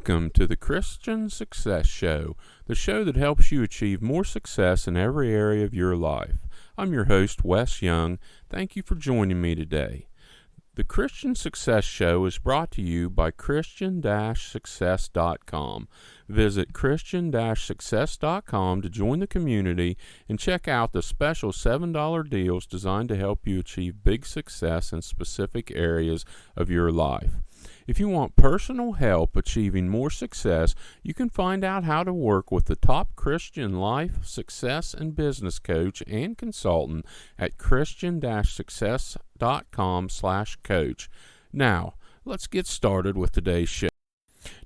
Welcome to the Christian Success Show, the show that helps you achieve more success in every area of your life. I'm your host, Wes Young. Thank you for joining me today. The Christian Success Show is brought to you by Christian-Success.com. Visit Christian-Success.com to join the community and check out the special $7 deals designed to help you achieve big success in specific areas of your life. If you want personal help achieving more success, you can find out how to work with the top Christian life, success, and business coach and consultant at Christian-Success.com/coach. Now, let's get started with today's show.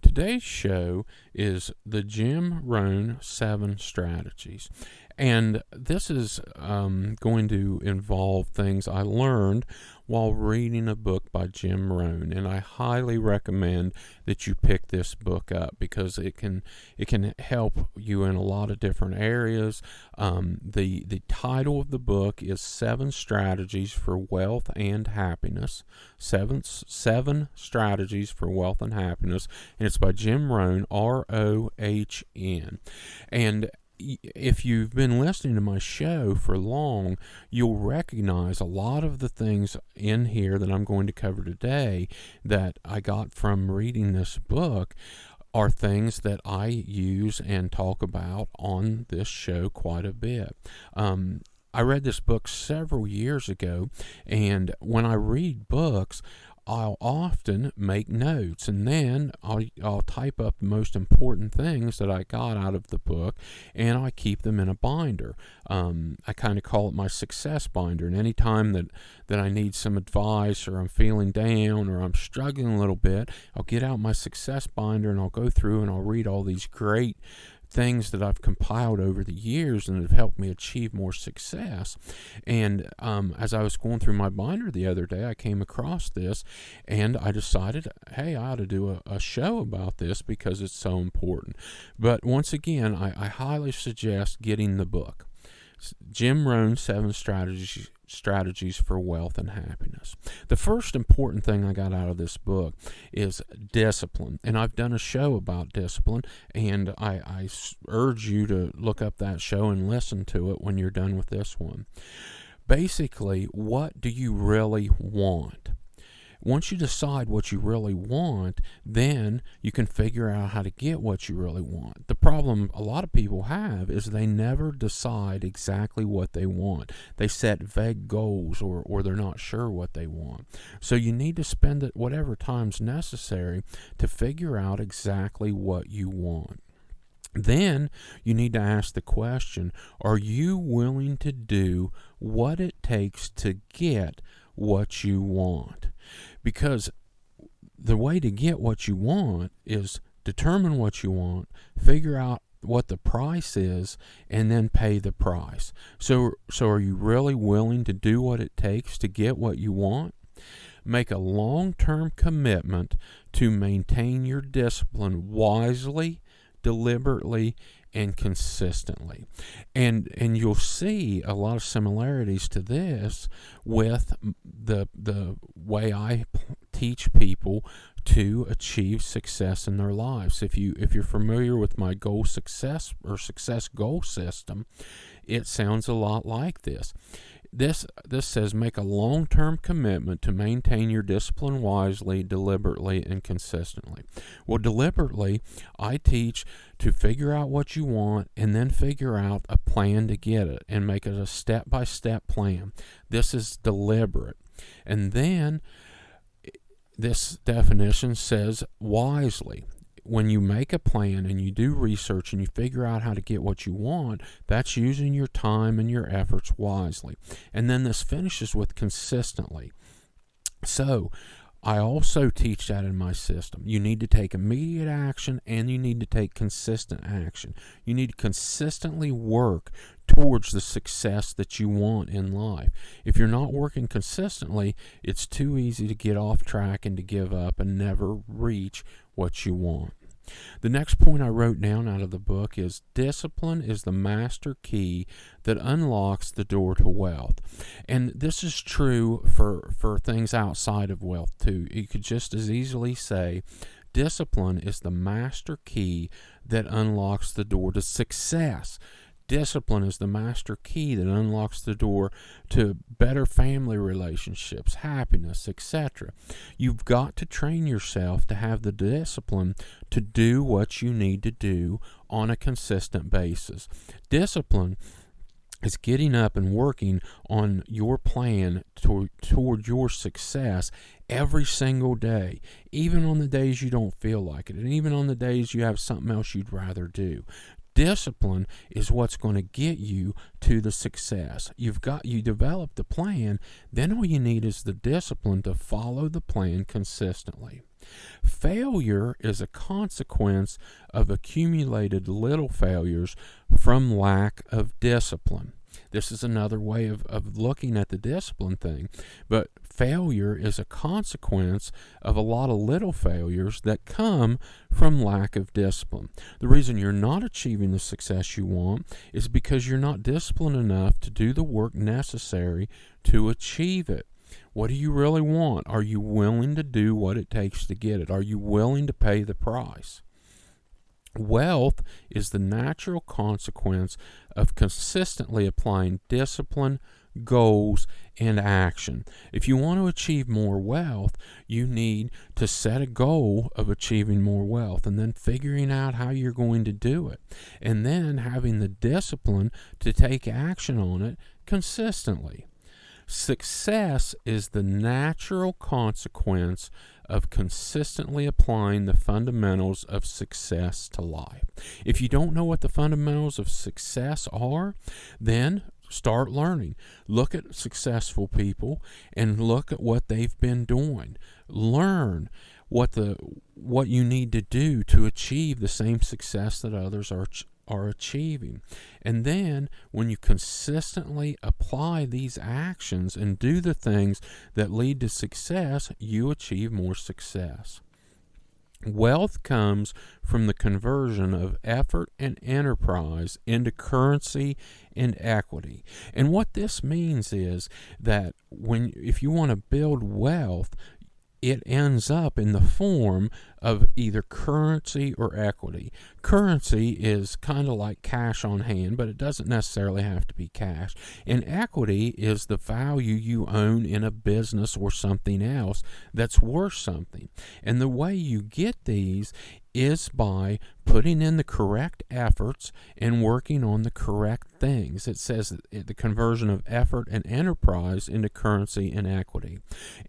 Today's show is the Jim Rohn 7 strategies. And this is going to involve things I learned while reading a book by Jim Rohn, and I highly recommend that you pick this book up because it can help you in a lot of different areas. The title of the book is 7 Strategies for Wealth and Happiness. Seven Strategies for Wealth and Happiness, and it's by Jim Rohn, R-O-H-N. And if you've been listening to my show for long, you'll recognize a lot of the things in here that I'm going to cover today that I got from reading this book are things that I use and talk about on this show quite a bit. I read this book several years ago, and when I read books, I'll often make notes, and then I'll type up the most important things that I got out of the book, and I keep them in a binder. I kind of call it my success binder, and any time that I need some advice, or I'm feeling down, or I'm struggling a little bit, I'll get out my success binder, and I'll go through and I'll read all these great things that I've compiled over the years and have helped me achieve more success. And as I was going through my binder the other day, I came across this, and I decided, hey, I ought to do a show about this because it's so important. But once again, I highly suggest getting the book. Jim Rohn 7 Strategies for Wealth and Happiness. The first important thing I got out of this book is discipline. And I've done a show about discipline, and I urge you to look up that show and listen to it when you're done with this one. Basically, what do you really want? Once you decide what you really want, then you can figure out how to get what you really want. The problem a lot of people have is they never decide exactly what they want. They set vague goals, or they're not sure what they want. So you need to spend it whatever time's necessary to figure out exactly what you want. Then you need to ask the question, are you willing to do what it takes to get what you want? Because the way to get what you want is determine what you want, figure out what the price is, and then pay the price. So are you really willing to do what it takes to get what you want? Make a long-term commitment to maintain your discipline wisely, deliberately, and consistently. And you'll see a lot of similarities to this with the way I teach people to achieve success in their lives. If you're familiar with my goal success or success goal system, it sounds a lot like this. This says make a long-term commitment to maintain your discipline wisely, deliberately, and consistently. Well, deliberately, I teach to figure out what you want and then figure out a plan to get it and make it a step-by-step plan. This is deliberate. And then this definition says wisely. When you make a plan and you do research and you figure out how to get what you want, that's using your time and your efforts wisely. And then this finishes with consistently. So I also teach that in my system. You need to take immediate action and you need to take consistent action. You need to consistently work towards the success that you want in life. If you're not working consistently, it's too easy to get off track and to give up and never reach what you want. The next point I wrote down out of the book is discipline is the master key that unlocks the door to wealth. And this is true for things outside of wealth too. You could just as easily say discipline is the master key that unlocks the door to success. Discipline is the master key that unlocks the door to better family relationships, happiness, etc. You've got to train yourself to have the discipline to do what you need to do on a consistent basis. Discipline is getting up and working on your plan toward your success every single day, even on the days you don't feel like it, and even on the days you have something else you'd rather do. Discipline is what's going to get you to the success. You develop the plan, then all you need is the discipline to follow the plan consistently. Failure is a consequence of accumulated little failures from lack of discipline. This is another way of looking at the discipline thing. But failure is a consequence of a lot of little failures that come from lack of discipline. The reason you're not achieving the success you want is because you're not disciplined enough to do the work necessary to achieve it. What do you really want? Are you willing to do what it takes to get it? Are you willing to pay the price? Wealth is the natural consequence of consistently applying discipline, goals, and action. If you want to achieve more wealth, you need to set a goal of achieving more wealth and then figuring out how you're going to do it, and then having the discipline to take action on it consistently. Success is the natural consequence of consistently applying the fundamentals of success to life. If you don't know what the fundamentals of success are, then start learning. Look at successful people and look at what they've been doing. Learn what you need to do to achieve the same success that others are achieving. And then when you consistently apply these actions and do the things that lead to success, you achieve more success. Wealth comes from the conversion of effort and enterprise into currency and equity. And what this means is that if you want to build wealth, it ends up in the form of either currency or equity. Currency is kind of like cash on hand, but it doesn't necessarily have to be cash. And equity is the value you own in a business or something else that's worth something. And the way you get these is by putting in the correct efforts and working on the correct things. It says the conversion of effort and enterprise into currency and equity.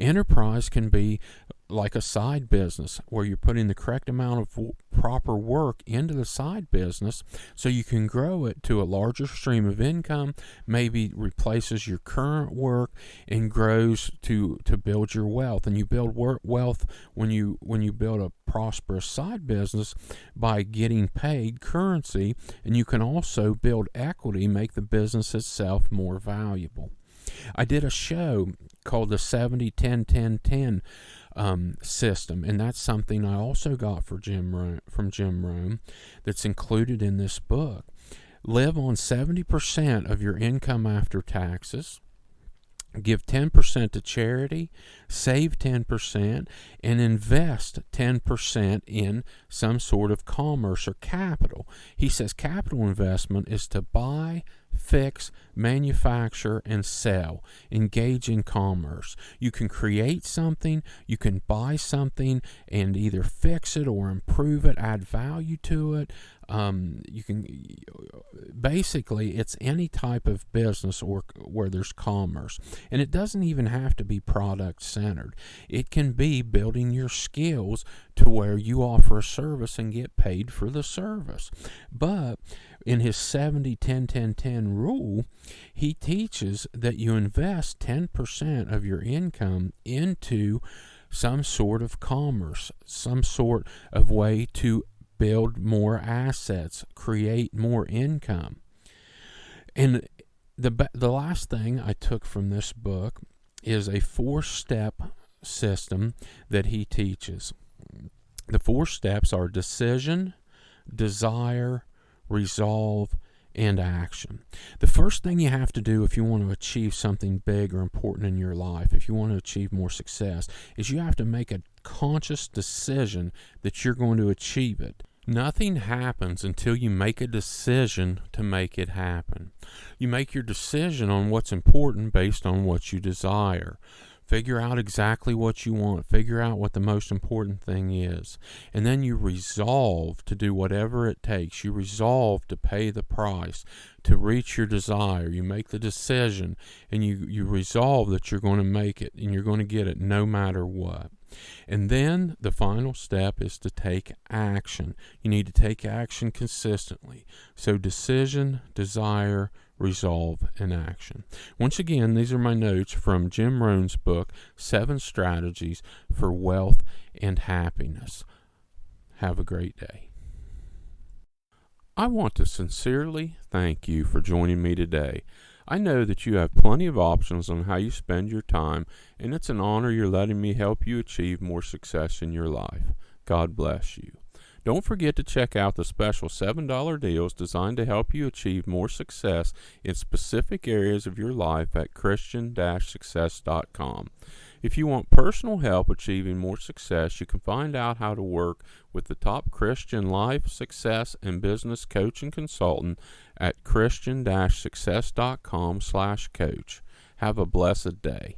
Enterprise can be like a side business where you're putting the correct amount of proper work into the side business so you can grow it to a larger stream of income, maybe replaces your current work and grows to build your wealth. And you build wealth when you build a prosperous side business by getting paid currency, and you can also build equity, make the business itself more valuable. I did a show called the 70-10-10-10 system, and that's something I also got from Jim Rohn that's included in this book. Live on 70% of your income after taxes. Give 10% to charity, save 10%, and invest 10% in some sort of commerce or capital. He says capital investment is to buy, fix, manufacture, and sell. Engage in commerce. You can create something, you can buy something and either fix it or improve it, add value to it. Basically, it's any type of business or where there's commerce. And it doesn't even have to be product centered. It can be building your skills to where you offer a service and get paid for the service. But in his 70-10-10-10 rule, he teaches that you invest 10% of your income into some sort of commerce, some sort of way to build more assets, create more income. And the last thing I took from this book is a 4-step system that he teaches. The 4 steps are decision, desire, resolve, and action. The first thing you have to do if you want to achieve something big or important in your life, if you want to achieve more success, is you have to make a conscious decision that you're going to achieve it. Nothing happens until you make a decision to make it happen. You make your decision on what's important based on what you desire. Figure out exactly what you want. Figure out what the most important thing is. And then you resolve to do whatever it takes. You resolve to pay the price to reach your desire. You make the decision and you resolve that you're going to make it and you're going to get it no matter what. And then the final step is to take action. You need to take action consistently. So decision, desire, resolve, and action. Once again, these are my notes from Jim Rohn's book, 7 Strategies for Wealth and Happiness. Have a great day. I want to sincerely thank you for joining me today. I know that you have plenty of options on how you spend your time, and it's an honor you're letting me help you achieve more success in your life. God bless you. Don't forget to check out the special $7 deals designed to help you achieve more success in specific areas of your life at Christian-success.com. If you want personal help achieving more success, you can find out how to work with the top Christian life, success, and business coach and consultant at Christian-success.com/coach. Have a blessed day.